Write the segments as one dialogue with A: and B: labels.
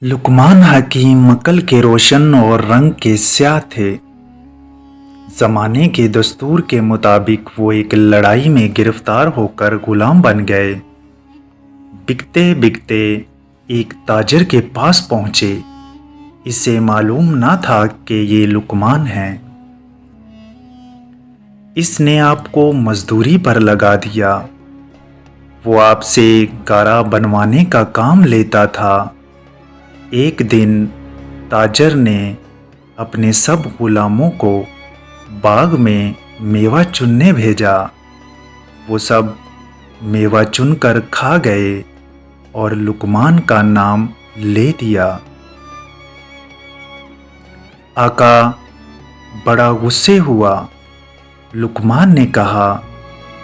A: लुकमान हकीम अक्ल के रोशन और रंग के स्याह थे। ज़माने के दस्तूर के मुताबिक वो एक लड़ाई में गिरफ्तार होकर गुलाम बन गए। बिकते बिकते एक ताजर के पास पहुंचे। इसे मालूम ना था कि ये लुकमान हैं। इसने आपको मजदूरी पर लगा दिया। वो आपसे गारा बनवाने का काम लेता था। एक दिन ताजर ने अपने सब गुलामों को बाग में मेवा चुनने भेजा। वो सब मेवा चुनकर खा गए और लुकमान का नाम ले दिया। आका बड़ा गुस्से हुआ। लुकमान ने कहा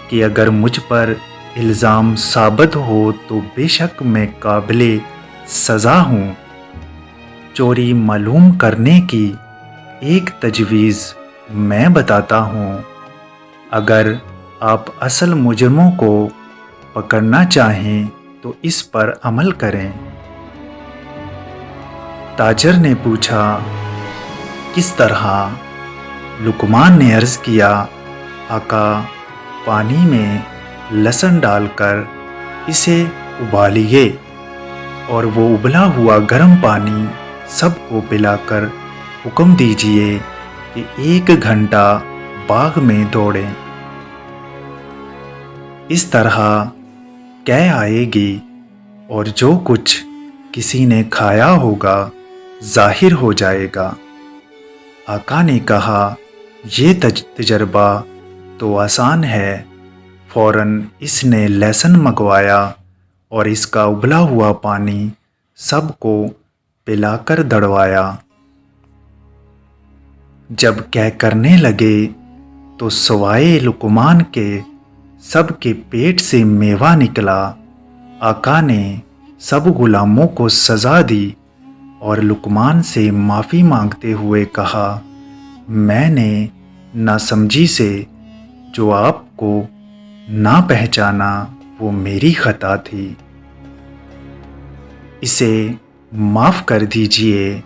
A: कि अगर मुझ पर इल्ज़ाम साबित हो तो बेशक मैं काबिले सज़ा हूँ। चोरी मालूम करने की एक तजवीज़ मैं बताता हूँ। अगर आप असल मुजरिमों को पकड़ना चाहें तो इस पर अमल करें। ताजर ने पूछा, किस तरह? लुकमान ने अर्ज़ किया, आका पानी में लहसुन डालकर इसे उबालिए और वो उबला हुआ गर्म पानी सबको पिलाकर हुक्म दीजिए कि 1 घंटा बाग में दौड़ें। इस तरह कै आएगी और जो कुछ किसी ने खाया होगा ज़ाहिर हो जाएगा। आका ने कहा, ये तजर्बा तो आसान है। फौरन इसने लहसुन मंगवाया और इसका उबला हुआ पानी सबको पिलाकर दड़वाया। जब कै करने लगे तो सवाए लुकमान के सबके पेट से मेवा निकला। आका ने सब गुलामों को सज़ा दी और लुकमान से माफ़ी मांगते हुए कहा, मैंने नासमझी से जो आपको ना पहचाना वो मेरी खता थी। इसे माफ़ कर दीजिए।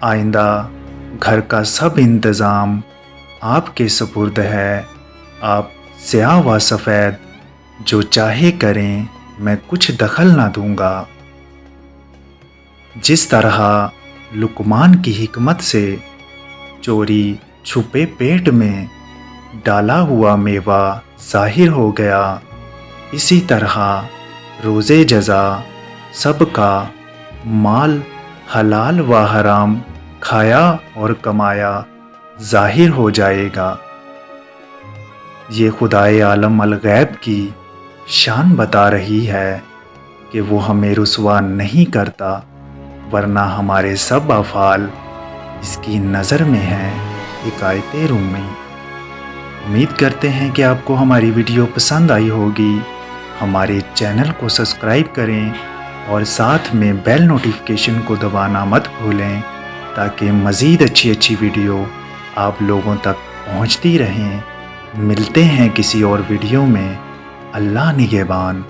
A: आइंदा घर का सब इंतज़ाम आपके सुपुर्द है। आप स्याह व सफ़ेद जो चाहे करें, मैं कुछ दखल ना दूंगा। जिस तरह लुकमान की हिकमत से चोरी छुपे पेट में डाला हुआ मेवा ज़ाहिर हो गया, इसी तरह रोज़े जज़ा सबका माल हलाल व हराम खाया और कमाया ज़ाहिर हो जाएगा। ये खुदाए आलम अल गैब की शान बता रही है कि वो हमें रुसवा नहीं करता, वरना हमारे सब अफ़ाल इसकी नज़र में हैं। हिकायत रूमी। उम्मीद करते हैं कि आपको हमारी वीडियो पसंद आई होगी। हमारे चैनल को सब्सक्राइब करें और साथ में बेल नोटिफिकेशन को दबाना मत भूलें, ताकि मज़ीद अच्छी वीडियो आप लोगों तक पहुंचती रहें। मिलते हैं किसी और वीडियो में। अल्लाह निगहबान।